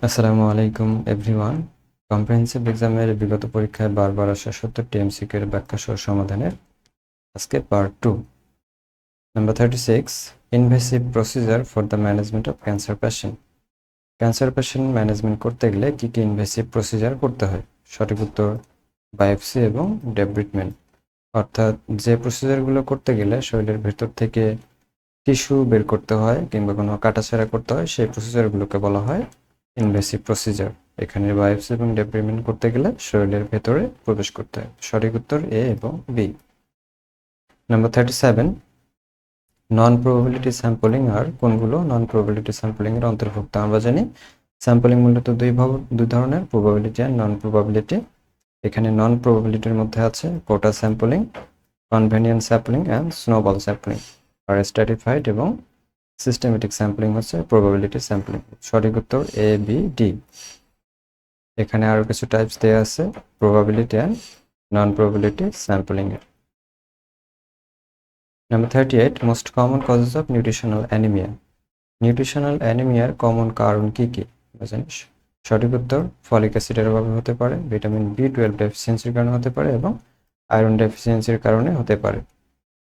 আসসালামু আলাইকুম everyone. Comprehensive এক্সামের বিগত পরীক্ষায় বারবার আসা 70টি এমসিকিউ এর ব্যাখ্যা সহ সমাধানের আজকে part 2। Number 36, invasive procedure for the management of cancer patient. Cancer patient management করতে গেলে কি কি ইনভেসিভ প্রসিজার করতে হয়? সঠিক উত্তর বায়োপসি এবং ডেব্রিটমেন্ট। অর্থাৎ যে প্রসিজারগুলো করতে গেলে শরীরের ভেতর থেকে টিস্যু বের করতে হয় কিংবা কোনো কাটাছেঁড়া করতে হয়, সেই প্রসিজারগুলোকে বলা হয় ইনভেসিভ প্রসিজার। এখানে বায়োপসি এবং ডেব্রিটমেন্ট করতে গেলে শরীরের ভেতরে প্রবেশ করতে হয়। সঠিক উত্তর এ এবং বি। নাম্বার 37, নন প্রবাবিলিটি স্যাম্পলিং আর কোনগুলো নন প্রবাবিলিটি স্যাম্পলিং এর অন্তর্ভুক্ত? আমরা জানি স্যাম্পলিং মূলত দুই ধরনের, প্রবাবিলিটি আর নন প্রবাবিলিটি। এখানে নন প্রবাবিলিটির মধ্যে আছে quota sampling, convenient sampling and snowball sampling. আর স্ট্র্যাটিফাইড এবং সিস্টেমেটিক স্যাম্পলিং হচ্ছে প্রবাবিলিটি স্যাম্পলিং। সঠিক উত্তর এ, বি, ডি। এখানে আরো কিছু টাইপস দেয়া আছে probability and non probability sampling এর। Number 38, most common causes of nutritional anaemia. Nutritional অ্যানিমিয়ার কমন কারণ কি কি জানিস? সঠিক উত্তর ফলিক অ্যাসিডের অভাবে হতে পারে, ভিটামিন B12 ডেফিসিয়েন্সির কারণে হতে পারে এবং আয়রন ডেফিসিয়েন্সির কারণে হতে পারে।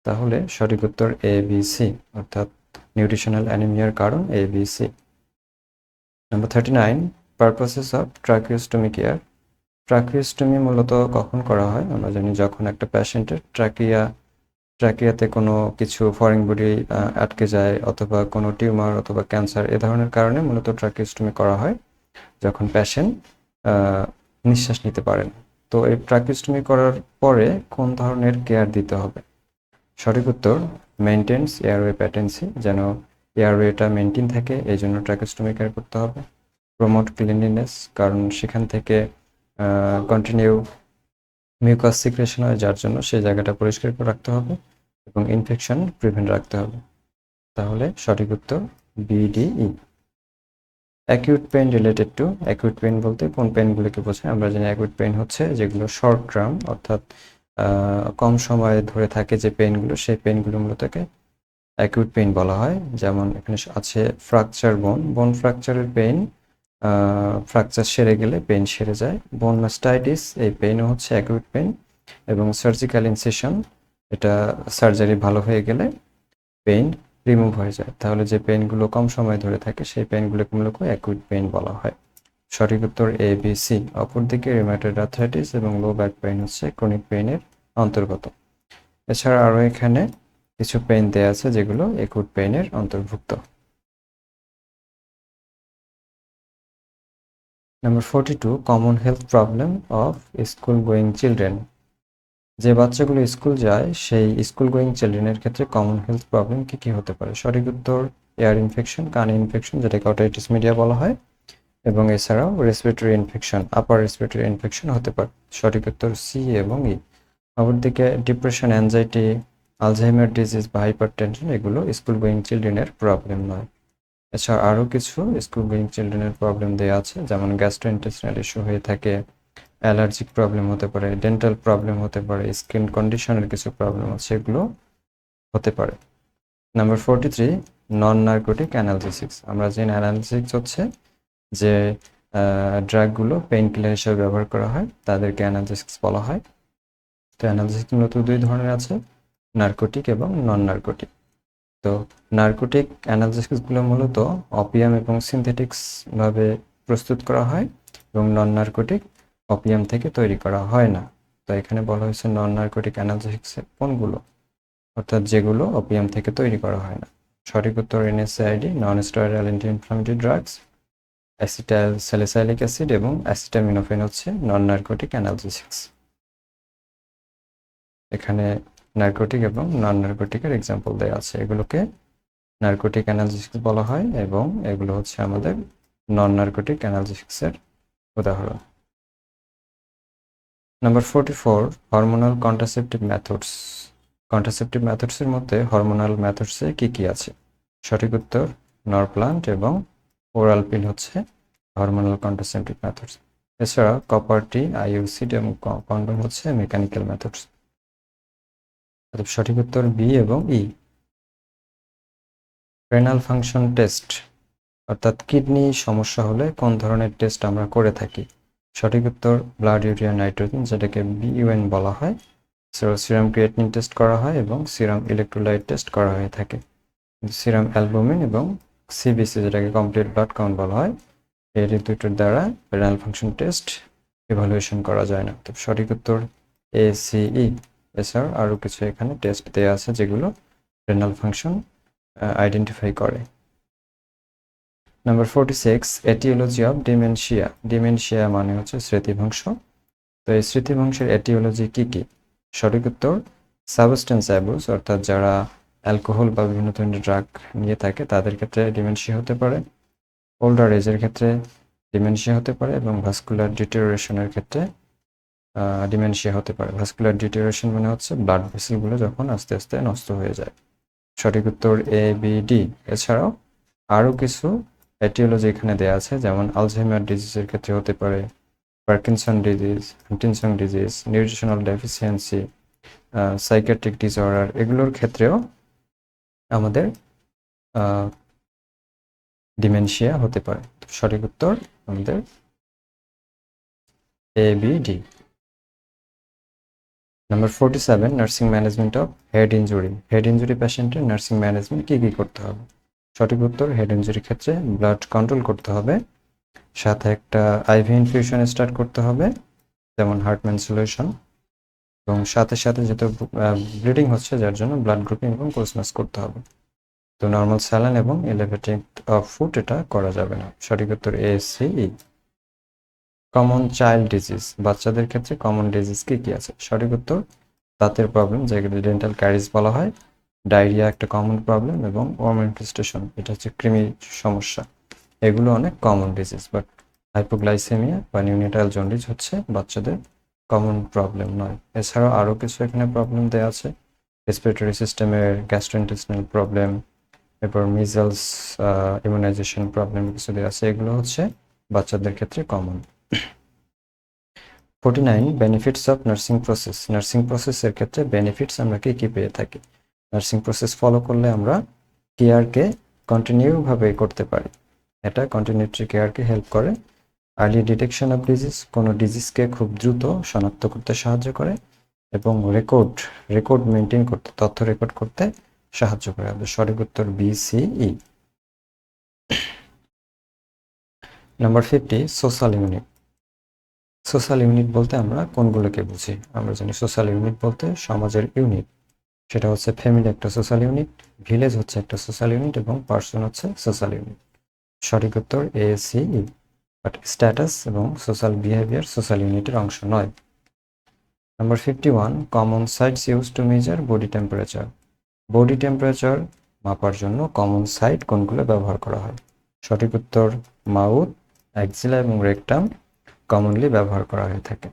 তাহলে সঠিক উত্তর এ, বি, সি, অর্থাৎ নিউট্রিশনাল অ্যানিমিয়ার কারণ A, B, C. Number 39, purposes of tracheostomy care. Tracheostomy মূলত কখন করা হয়? আমরা জানি যখন একটা পেশেন্টের ট্রাকিয়াতে কোনো কিছু ফরেন বডি আটকে যায়, অথবা কোনো টিউমার অথবা ক্যান্সার এ ধরনের কারণে মূলত ট্রাকিওস্টমি করা হয়, যখন পেশেন্ট নিঃশ্বাস নিতে পারেন। তো এই ট্রাকিওস্টমি করার পরে কোন ধরনের কেয়ার দিতে হবে? সঠিক উত্তর মেইনটেন্স এয়ারওয়ে প্যাটেন্সি, যেন এয়ারওয়েটা মেনটেন থাকে, এই জন্য ট্রাকিওস্টমি কেয়ার করতে হবে। প্রমোট ক্লিনলিনেস, কারণ সেখান থেকে কন্টিনিউ মিউকাস সিক্রেশন হয়, যার জন্য সেই জায়গাটা পরিষ্কার করে রাখতে হবে এবং ইনফেকশন প্রিভেন্ট রাখতে হবে। তাহলে সঠিক উত্তর BDE। Acute pain related to, acute pain বলতে কোন পেইনগুলোকে বোঝায়? আমরা জানি অ্যাকিউট পেইন হচ্ছে যেগুলো শর্ট টার্ম, অর্থাৎ কম সময় ধরে থাকে যে পেইনগুলো, সেই পেইনগুলো মূলতকে অ্যাকিউট পেইন বলা হয়। যেমন এখানে আছে ফ্র্যাকচার বোন ফ্র্যাকচারের পেইন, ফ্র্যাকচার সেরে গেলে পেইন সেরে যায়। বোন মাস্টাইটিস, এই পেইনও হচ্ছে অ্যাকিউট পেইন। এবং সার্জিক্যাল ইনসিশন, এটা সার্জারি ভালো হয়ে গেলে পেইন রিমুভ হয়ে যায়। তাহলে যে পেইনগুলো কম সময় ধরে থাকে সেই পেইনগুলোকে মূলত অ্যাকিউট পেইন বলা হয়। সঠিক উত্তর এ, বি, সি। অপরদিকে রিউমাটয়েড আর্থ্রাইটিস এবং লো ব্যাক পেইন হচ্ছে ক্রনিক পেইনের অন্তর্গত। এছাড়া আরও এখানে কিছু পেইন দেওয়া আছে যেগুলো অ্যাকিউট পেইনের অন্তর্ভুক্ত। Number 42, common health problem of school going children. যে বাচ্চাগুলো স্কুল যায় সেই স্কুল গোয়িং চিলড্রেনের ক্ষেত্রে কমন হেলথ প্রবলেম কি কি হতে পারে? সঠিক উত্তর এয়ার ইনফেকশন, কান ইনফেকশন, যেটাকে অটাইটিস মিডিয়া বলা হয়, এবং এছাড়াও respiratory infection, upper respiratory infection হতে পারে। সঠিক উত্তর সি এবং ই। অপরদিকে ডিপ্রেশন, অ্যাংজাইটি, আলঝাইমার ডিজিজ বা হাইপার টেনশন, এগুলো স্কুল গোয়িং চিলড্রেনের প্রবলেম নয়। এছাড়া আরও কিছু স্কুল গোয়িং চিলড্রেনের প্রবলেম দেওয়া আছে, যেমন গ্যাস্ট্রোইন্টেস্টাইনাল ইস্যু হয়ে থাকে, অ্যালার্জিক প্রবলেম হতে পারে, ডেন্টাল প্রবলেম হতে পারে, স্কিন কন্ডিশনের কিছু প্রবলেম আছে, এগুলো হতে পারে। নাম্বার 43, নন নার্কোটিক অ্যানালজেসিক্স। আমরা জানি অ্যানালজেসিক্স হচ্ছে যে ড্রাগগুলো পেইন কিলার হিসেবে ব্যবহার করা হয়, তাদেরকে অ্যানালজেসিক্স বলা হয়। তো অ্যানালজেসিক্স মূলত দুই ধরনের আছে, নার্কোটিক এবং নন নার্কোটিক। তো নার্কোটিক অ্যানালজেসিক্সগুলো মূলত অপিয়াম এবং সিনথেটিক্স ভাবে প্রস্তুত করা হয়, এবং নন নার্কোটিক অপিয়াম থেকে তৈরি করা হয় না। তো এখানে বলা হয়েছে নন নার্কোটিক অ্যানালজেসিক্স কোনগুলো, অর্থাৎ যেগুলো অপিয়াম থেকে তৈরি করা হয় না। সঠিক উত্তর NSAID, non steroidal anti inflammatory drugs, acetyl salicylic acid এবং অ্যাসিটামিনোফেন হচ্ছে নন নার্কোটিক অ্যানালজেসিক্স। এখানে নার্কোটিক এবং নন নার্কোটিকের এক্সাম্পল দেওয়া আছে, এগুলোকে নার্কোটিক অ্যানালজেসিক্স বলা হয় এবং এগুলো হচ্ছে আমাদের নন নার্কোটিক অ্যানালজেসিক্সের উদাহরণ। Number 44, hormonal contraceptive methods. Contraceptive মেথডসের মধ্যে হরমোনাল মেথডসে কি কি আছে? সঠিক উত্তর নরপ্লান্ট এবং ওরাল পিল হচ্ছে হরমোনাল কন্ট্রাসেপটিভ মেথডস। এছাড়া কপার টি, আইইউসিড এবং কন্ডম হচ্ছে মেকানিক্যাল মেথডস। সঠিক উত্তর বি এবং ই। রেনাল ফাংশন টেস্ট, অর্থাৎ কিডনি সমস্যা হলে কোন ধরনের টেস্ট আমরা করে থাকি? সঠিক উত্তর ব্লাড ইউরিয়া নাইট্রোজেন, যেটাকে বিইউএন বলা হয়। সিরাম ক্রিয়েটিনিন টেস্ট করা হয় এবং সিরাম ইলেকট্রোলাইট টেস্ট করা হয়ে থাকে। সিরাম অ্যালবুমিন এবং সিবিসি, যেটাকে কমপ্লিট ব্লাড কাউন্ট বলা হয়, এর দুটোর দ্বারা রেনাল ফাংশন টেস্ট ইভালুয়েশন করা যায় না। তো সঠিক উত্তর এসিই। এছাড়াও আরও কিছু এখানে টেস্ট দেওয়া আছে যেগুলো রেনাল ফাংশন আইডেন্টিফাই করে। Number 46, aetiology of dementia. Dementia মানে হচ্ছে স্মৃতিভ্রংশ। তো এই স্মৃতিভ্রংশের এটিওলজি কি কি? সঠিক উত্তর সাবস্টেন্স অ্যাবিউজ, অর্থাৎ যারা অ্যালকোহল বা বিভিন্ন ধরনের ড্রাগ নিয়ে থাকে তাদের ক্ষেত্রে ডিমেনশিয়া হতে পারে, ওল্ডার এজের ক্ষেত্রে ডিমেনশিয়া হতে পারে, এবং ভাস্কুলার ডিটেরিওরেশনের ক্ষেত্রে ডিমেনশিয়া হতে পারে। ভাস্কুলার ডিটেরিওরেশন মানে হচ্ছে ব্লাড ভেসেলগুলো যখন আস্তে আস্তে নষ্ট হয়ে যায়। সঠিক উত্তর এ বি ডি। এছাড়াও আরও কিছু এটিওলজি এখানে দেওয়া আছে, যেমন আলঝেইমার ডিজিজের ক্ষেত্রে হতে পারে, Parkinson disease, Huntington disease, nutritional deficiency, psychiatric disorder, এগুলোর ক্ষেত্রেও আমাদের ডিমেনশিয়া হতে পারে। সঠিক উত্তর আমাদের A B D. Number 47, nursing management of head injury. Head injury পেশেন্টের নার্সিং ম্যানেজমেন্ট কী কী করতে হবে? সঠিক উত্তর হেড ইনজুরির ক্ষেত্রে ব্লাড কন্ট্রোল করতে হবে, সাথে একটা আইভি ইনফিউশন স্টার্ট করতে হবে, যেমন হার্টম্যান সলিউশন, এবং সাথে সাথে যেহেতু ব্লিডিং হচ্ছে যার জন্য ব্লাড গ্রুপিং এবং কোসমাস করতে হবে। তো নর্মাল স্যালাইন এবং এলিভেটেড ফুড এটা করা যাবে না। সঠিক উত্তর A C E. Common child disease, বাচ্চাদের ক্ষেত্রে কমন ডিজিজ কি কি আছে? সঠিক উত্তর দাঁতের প্রবলেম, যেগুলো ডেন্টাল ক্যারিজ বলা হয়, ডায়রিয়া একটা কমন প্রবলেম, এবং ওয়ার্ম ইনফেস্টেশন, এটা হচ্ছে কৃমি সমস্যা। এগুলো অনেক কমন ডিজিজ, বাট হাইপোগ্লাইসেমিয়া বা নিউনেটাল জন্ডিস হচ্ছে বাচ্চাদের কমন প্রবলেম নয়। এছাড়াও আরও কিছু এখানে প্রবলেম দেওয়া আছে, রেসপিরেটরি সিস্টেমের গ্যাস্ট্রোইন্টেস্টিনাল প্রবলেম, এরপর মিজলস ইমিউনাইজেশন প্রবলেম কিছু দেওয়া আছে, এগুলো হচ্ছে বাচ্চাদের ক্ষেত্রে common. 49, benefits of nursing process. Nursing প্রসেসের ক্ষেত্রে বেনিফিটস আমরা কি কি পেয়ে থাকি? নার্সিং প্রসেস ফলো করলে আমরা কেয়ারকে কন্টিনিউভাবে করতে পারি। এটা কন্টিনিউটি কেয়ারকে হেল্প করে। আর্লি ডিটেকশন অফ ডিজিজ, কোনো ডিজিজকে খুব দ্রুত শনাক্ত করতে সাহায্য করে, এবং রেকর্ড মেনটেন করতে, তথ্য রেকর্ড করতে সাহায্য করে। আমাদের সঠিক উত্তর BCE. Number 50, social unit. Social unit বলতে আমরা কোনগুলোকে বুঝি? আমরা জানি সোশ্যাল ইউনিট বলতে সমাজের ইউনিট, সেটা হচ্ছে ফ্যামিলি একটা সোশ্যাল ইউনিট, ভিলেজ হচ্ছে একটা সোশ্যাল ইউনিট, এবং পার্সন হচ্ছে সোশ্যাল ইউনিট। সঠিক উত্তর A C E. But status এবং সোশ্যাল বিহেভিয়ার সোশ্যাল ইউনিটের অংশ নয়। Number 51, common sites use to measure body temperature. Body temperature মাপার জন্য কমন সাইট কোনগুলো ব্যবহার করা হয়? সঠিক উত্তর মাউথ, অ্যাক্সিলা এবং রেকটাম কমনলি ব্যবহার করা হয়ে থাকে।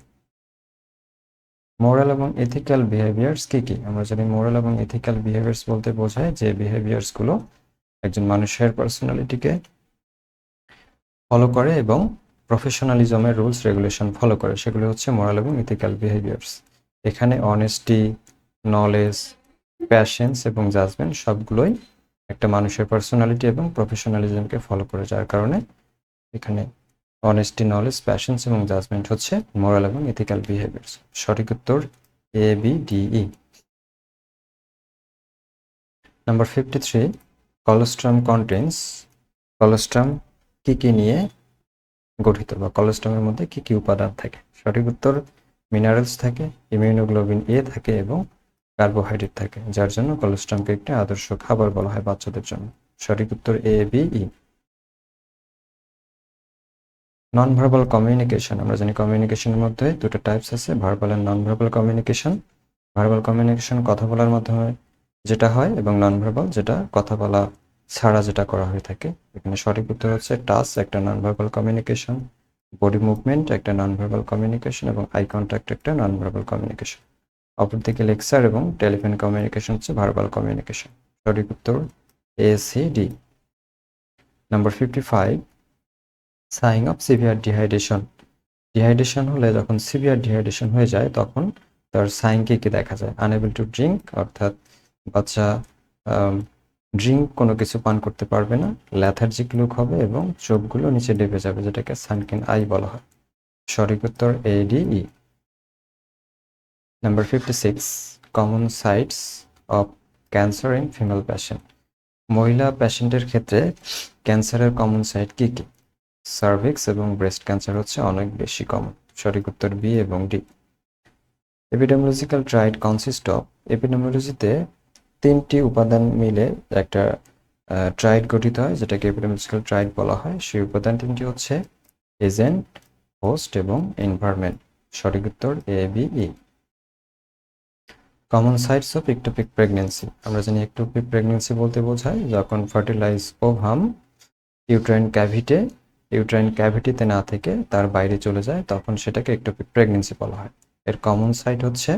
মোরাল এবং এথিক্যাল বিহেভিয়ার্স কি কি? আমরা জানি মোরাল এবং এথিক্যাল বিহেভিয়ার্স বলতে বোঝায় যে বিহেভিয়ার্সগুলো একজন মানুষের পার্সোনালিটিকে ফলো করে এবং প্রফেশনালিজমের রুলস রেগুলেশন ফলো করে, সেগুলো হচ্ছে মোরাল এবং এথিক্যাল বিহেভিয়ার্স। এখানে অনেস্টি, নলেজ, প্যাশেন্স এবং জাজমেন্ট সবগুলোই একটা মানুষের পার্সোনালিটি এবং প্রফেশনালিজমকে ফলো করে, যার কারণে এখানে অনেস্টি, নলেজ, প্যাশেন্স এবং জাজমেন্ট হচ্ছে মোরাল এবং এথিক্যাল বিহেভিয়ার্স। সঠিক উত্তর A B D E. Number 53, colostrum contents. Colostrum কি কি নিয়ে গঠিত, বা কলোস্ট্রামের মধ্যে কি কি উপাদান থাকে? সঠিক উত্তর মিনারেলস থাকে, ইমিউনোগ্লোবিন এ থাকে, এবং কার্বোহাইড্রেট থাকে, যার জন্য কলোস্ট্রামকে একটি আদর্শ খাবার বলা হয় বাচ্চাদের জন্য। সঠিক উত্তর A B E. Non verbal communication, আমরা জানি কমিউনিকেশনের মধ্যে দুটো টাইপস আছে, verbal and non verbal communication. Verbal communication কথা বলার মাধ্যমে যেটা হয়, এবং নন ভার্বাল যেটা কথা বলা ছাড়া যেটা করা হয়ে থাকে। এখানে সঠিক উত্তর হচ্ছে টাচ একটা non verbal communication, body movement একটা নন ভার্বাল কমিউনিকেশন, এবং আই কন্ট্যাক্ট একটা নন ভার্বাল কমিউনিকেশন। অপরদিকে লেকচার এবং টেলিফোন কমিউনিকেশন হচ্ছে ভার্বাল কমিউনিকেশন। সঠিক উত্তর A C D. Number 55, sign of severe dehydration. Dehydration হলে, যখন সিভিয়ার ডিহাইড্রেশন হয়ে যায়, তখন তার সাইন কি কি দেখা যায়? আনএবল টু ড্রিঙ্ক, অর্থাৎ বাচ্চা ড্রিঙ্ক কোনো কিছু পান করতে পারবে না, ল্যাথার্জিক লুক হবে এবং চোখগুলো নিচে ডেবে যাবে, যেটাকে সানকেন আই বলা হয়। সঠিক উত্তর ADE। Number 56, common sites of cancer in female patient. মহিলা পেশেন্টের ক্ষেত্রে ক্যান্সারের কমন সাইট কি কি? সার্ভিক্স এবং ব্রেস্ট ক্যান্সার হচ্ছে অনেক বেশি কমন। সঠিক উত্তর বি এবং D. Epidemiological triad consist of. এপিডেমিওলজিতে 3টি উপাদান মিলে একটা ট্রাইড গঠিত হয়, যেটাকে এপিডেমিওলজিক্যাল ট্রাইড বলা হয়। সেই উপাদান 3টি হচ্ছে এজেন্ট, হোস্ট এবং এনভায়রনমেন্ট। সঠিক উত্তর A, B, E. Common sites of ectopic pregnancy. আমরা জানি ইক্টোপিক প্রেগনেন্সি বলতে বোঝায় যখন ফার্টিলাইজ ওভাম ইউট্রাইন ক্যাভিটিতে না থেকে তার বাইরে চলে যায়, তখন সেটাকে ইক্টোপিক প্রেগনেন্সি বলা হয়। এর কমন সাইট হচ্ছে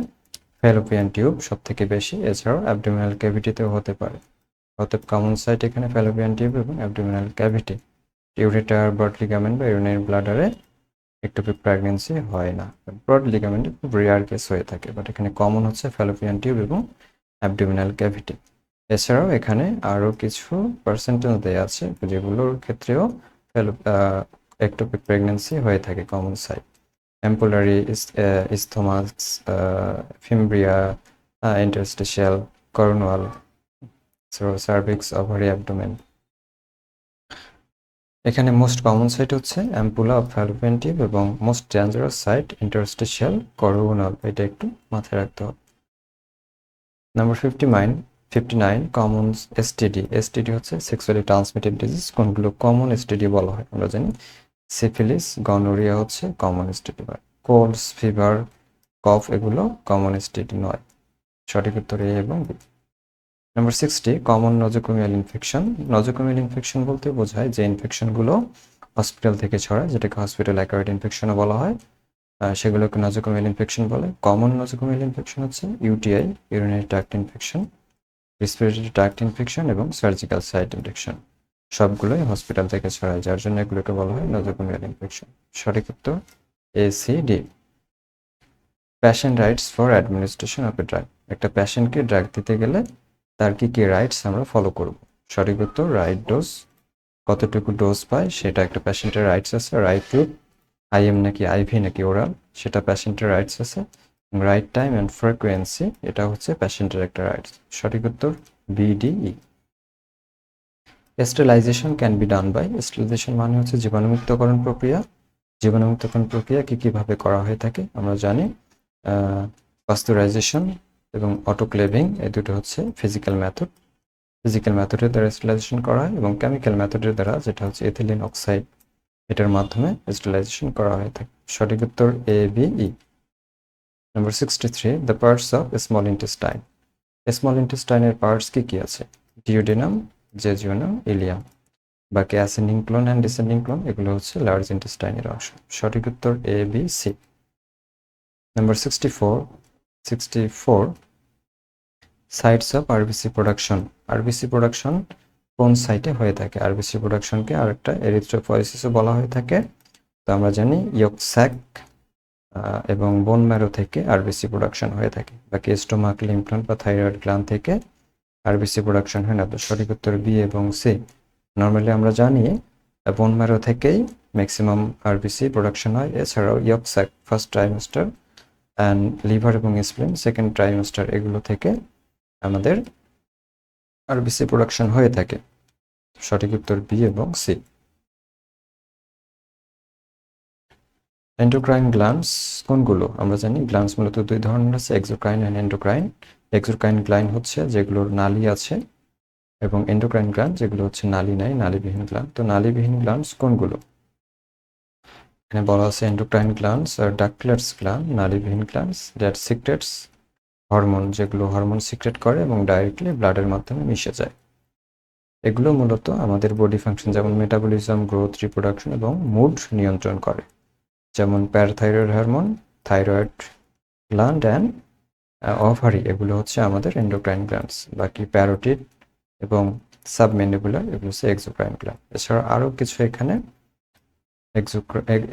ফ্যালোপিয়ান টিউব সব থেকে বেশি, এছাড়াও অ্যাবডোমিনাল ক্যাভিটিতেও হতে পারে। অতএব কমন সাইট এখানে ফ্যালোপিয়ান টিউব এবং abdominal cavity. Ureter, broad ligament বা ইউরিনারি ব্লাডারে ইক্টোপিক প্রেগনেন্সি হয় না। ব্রড লিগামেন্টে খুব রেয়ার কেস হয়ে থাকে, বাট এখানে কমন হচ্ছে ফ্যালোপিয়ান টিউব এবং অ্যাবডোমিনাল ক্যাভিটি। এছাড়াও এখানে আরও কিছু পার্সেন্টেজ দেওয়া আছে যেগুলোর ক্ষেত্রেও এক্টোপিক প্রেগনেন্সি হয়ে থাকে common site. Ampullary, isthmus, fimbria, interstitial, cornual, cervix, ovary, abdomen. এখানে মোস্ট কমন সাইট হচ্ছে অ্যাম্পুলা অফ ফ্যালোপিয়ান টিউব এবং most dangerous site interstitial coronal. এটা একটু মাথায় রাখতে হবে। Number 59, common STD. এসটিডি হচ্ছে সেক্সুয়ালি ট্রান্সমিটেড ডিজিজ। কোনগুলো কমন এসটিডি বলা হয়? আমরা জানি সিফিলিস, গনোরিয়া হচ্ছে common STD. Colds, fever, cough এগুলো কমন এসটিডি নয়। সঠিক উত্তর এ এবং B. Number 60, common নজোকোমিয়াল infection. নজোকোমিয়াল infection বলতে বোঝায় যে ইনফেকশনগুলো হসপিটাল থেকে ছড়ায়, যেটাকে হসপিটাল অ্যাকোয়ার্ড ইনফেকশনও বলা হয়, সেগুলোকে নজোকোমিয়াল ইনফেকশন বলে। কমন নজোকোমিয়াল ইনফেকশন হচ্ছে UTI, urinary tract infection, respiratory tract infection এবং সার্জিক্যাল সাইট ইনফেকশন। সবগুলোই হসপিটাল থেকে ছড়ায়, যার জন্য এগুলোকে বলা হয় নজোকোমিয়াল ইনফেকশন। সঠিক উত্তর A, C, D. Patient rights for administration of a drug. একটা প্যাশেন্টকে ড্রাগ দিতে গেলে তার কি কি রাইটস আমরা ফলো করব? সঠিক উত্তর রাইট ডোজ। কতটুকু ডোজ পায় সেটা একটা প্যাশেন্টের রাইটস আছে। রাইট টু আইএম নাকি আইভি নাকি ওরাল, সেটা প্যাশেন্টের রাইটস আছে। রাইট টাইম অ্যান্ড ফ্রিকোয়েন্সি, এটা হচ্ছে প্যাশেন্টের একটা রাইটস। সঠিক উত্তর B D E. Sterilisation can be done by. Sterilisation মানে হচ্ছে জীবাণুমুক্তকরণ প্রক্রিয়া। জীবাণুমুক্তকরণ প্রক্রিয়া কিভাবে করা হয়ে থাকে আমরা জানি। পাস্তুরাইজেশন এবং অটোক্লেভিং, এই দুটো হচ্ছে ফিজিক্যাল মেথড। ফিজিক্যাল মেথডের দ্বারা স্টেরিলাইজেশন করা হয় এবং কেমিক্যাল মেথডের দ্বারা, যেটা হচ্ছে এথিলিন অক্সাইড, এটার মাধ্যমে স্টেরিলাইজেশন করা হয়ে থাকে। সঠিক উত্তর A, B, E. Number 63, the parts of small intestine. Small ইন্টেস্টাইনের পার্টস কি কি আছে? Duodenum, jejunum, ileum. বাকি ascending colon and descending colon এগুলো হচ্ছে লার্জ ইন্টেস্টাইনের অংশ। সঠিক উত্তর A, B, C. Number 64, sites of RBC production. RBC production কোন সাইটে হয়ে থাকে? আরবিসি প্রোডাকশনকে আরেকটা এরিথ্রোপয়েসিসও বলা হয়ে থাকে। তো আমরা জানি ইয়ক স্যাক এবং বোন ম্যারো থেকে আরবিসি প্রোডাকশন হয়ে থাকে। বাকি স্টোমাক, লিম্ফ নোড বা থাইরয়েড গ্ল্যান্ড থেকে আরবিসি প্রোডাকশন হয় না। তো সঠিক উত্তর বি এবং সি। নর্মালি আমরা জানি বোন ম্যারো থেকেই ম্যাক্সিমাম আরবিসি প্রোডাকশন হয়। এছাড়াও yolk sac first trimester and liver এবং স্প্লিন সেকেন্ড ট্রাইমেস্টার, এগুলো থেকে আমাদের আরবিসি প্রোডাকশন হয়ে থাকে। সঠিক উত্তর বি এবং সি। এন্ডোক্রাইন গ্ল্যান্ডস কোনগুলো? আমরা জানি গ্ল্যান্ডস মূলত দুই ধরনের আছে, exocrine and endocrine. Exocrine gland হচ্ছে যেগুলোর নালী আছে, এবং এন্ডোক্রাইন গ্ল্যান্ড যেগুলো হচ্ছে নালী নাই, নালীবিহীন গ্ল্যান্ড। তো নালীবিহীন গ্ল্যান্ডস কোনগুলো? এখানে বলা আছে এন্ডোক্রাইন গ্ল্যান্ডস আর ডাকলেটস গ্ল্যান্ড, নালীবিহীন গ্ল্যান্ডস দ্যাট সিক্রেটস হরমোন, যেগুলো হরমোন সিক্রেট করে এবং ডাইরেক্টলি ব্লাডের মাধ্যমে মিশে যায়। এগুলো মূলত আমাদের বডি ফাংশন যেমন মেটাবলিজম, গ্রোথ, রিপ্রোডাকশন এবং মুড নিয়ন্ত্রণ করে। যেমন parathyroid hormone, thyroid gland and ovary, এগুলো হচ্ছে আমাদের এন্ডোক্রাইন গ্ল্যান্ডস। বাকি প্যারোটিড এবং সাবমেন্ডিবুলার এগুলো হচ্ছে এক্সোক্রাইন গ্ল্যান্ড। এছাড়া আরও কিছু এখানে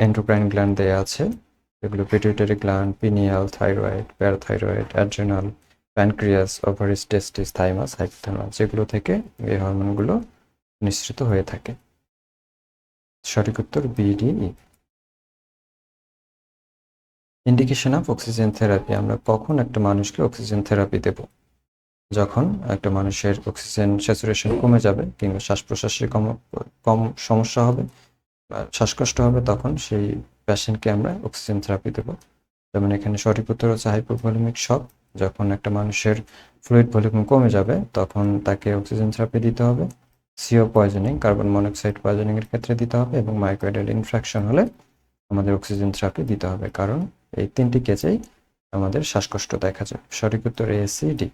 এন্ডোক্রাইন গ্ল্যান্ড দেওয়া আছে, এগুলো pituitary gland, pineal, thyroid, parathyroid, adrenal, pancreas, ovaries, testis, thymus, hypothalamus, যেগুলো থেকে এই হরমোনগুলো নিঃসৃত হয়ে থাকে। সঠিক উত্তর B D E. Indication of oxygen therapy. আমরা কখন একটা মানুষকে অক্সিজেন থেরাপি দেব? যখন একটা মানুষের অক্সিজেন স্যাচুরেশন কমে যাবে কিংবা শ্বাস প্রশ্বাসে কম সমস্যা হবে বা শ্বাসকষ্ট হবে, তখন সেই পেশেন্টকে আমরা অক্সিজেন থেরাপি দেব। যেমন এখানে সঠিক উত্তর হচ্ছে হাইপোভলিমিক শক। যখন একটা মানুষের ফ্লুইড ভলিউম কমে যাবে তখন তাকে অক্সিজেন থেরাপি দিতে হবে। CO poisoning, carbon monoxide poisoning এর ক্ষেত্রে দিতে হবে, এবং মাইক্রোডাল ইনফ্রাকশন হলে আমাদের অক্সিজেন থেরাপি দিতে হবে, কারণ এই তিনটি কেসেই আমাদের শ্বাসকষ্ট দেখা যায়। সঠিক উত্তর A, C, D.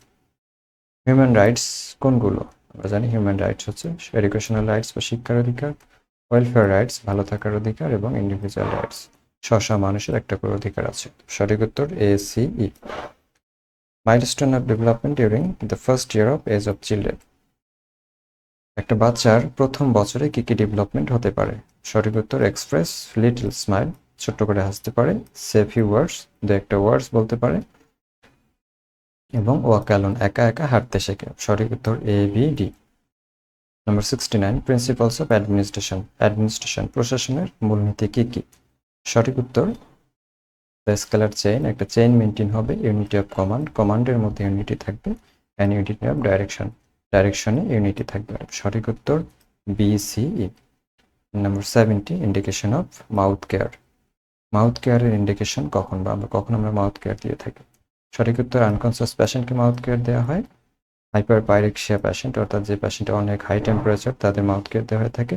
Human rights কোনগুলো? আমরা জানি হিউম্যান রাইটস হচ্ছে এডুকেশনাল রাইটস বা শিক্ষার অধিকার, ওয়েলফেয়ার রাইটস ভালো থাকার অধিকার, এবং ইন্ডিভিজুয়াল রাইটস মানুষের একটা করে অধিকার আছে। সঠিক উত্তর A, C, E. Milestone of development during the first year of age of children. একটা বাচ্চার প্রথম বছরে কি কি ডেভেলপমেন্ট হতে পারে? সঠিক উত্তর এক্সপ্রেস লিটল স্মাইল, ছোট্ট করে হাসতে পারে, সে ফিউ ওয়ার্ডস, দু একটা ওয়ার্ডস বলতে পারে, এবং ওয়াক অ্যালোন, একা একা হাঁটতে শেখে। সঠিক উত্তর A, B, D. Number 69, principles of administration, প্রশাসনের মূলনীতি কি কি? সঠিক উত্তর দ্য স্কেলার চেইন, একটা চেইন মেনটেন হবে, ইউনিটি অফ কমান্ড, কমান্ডের মধ্যে ইউনিটি থাকবে, অ্যান্ড ইউনিটি অফ ডাইরেকশনে ইউনিটি থাকবে। সঠিক উত্তর B, C, E. Number 70, indication of mouth care, mouth কেয়ারের ইন্ডিকেশন কখন বা কখন আমরা মাউথ কেয়ার দিয়ে থাকি? সঠিক উত্তর আনকনসিয়াস পেশেন্টকে মাউথ কেয়ার দেওয়া হয়। হাইপারপাইরেক্সিয়া পেশেন্ট, অর্থাৎ যে পেশেন্টের অনেক হাই টেম্পারেচার, তাদের মাউথ কেয়ার দেওয়া হয়ে থাকে,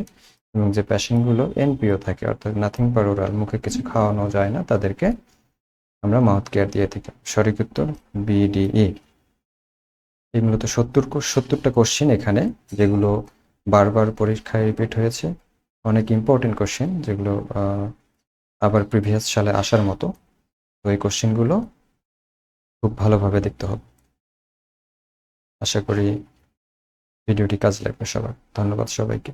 এবং যে পেশেন্টগুলো এনপিও থাকে, অর্থাৎ নাথিং পার ওরাল, মুখে কিছু খাওয়ানো যায় না, তাদেরকে আমরা মাউথ কেয়ার দিয়ে থাকি। সঠিক উত্তর বিডিই। এই মূলত 70টা কোশ্চেন এখানে, যেগুলো বারবার পরীক্ষায় রিপিট হয়েছে, অনেক ইম্পর্টেন্ট কোশ্চেন, যেগুলো আবার প্রিভিয়াস সালে আসার মতো। তো এই কোশ্চেনগুলো খুব ভালোভাবে দেখতে হবে। আশা করি ভিডিওটি কাজে লাগবে সবার। ধন্যবাদ সবাইকে।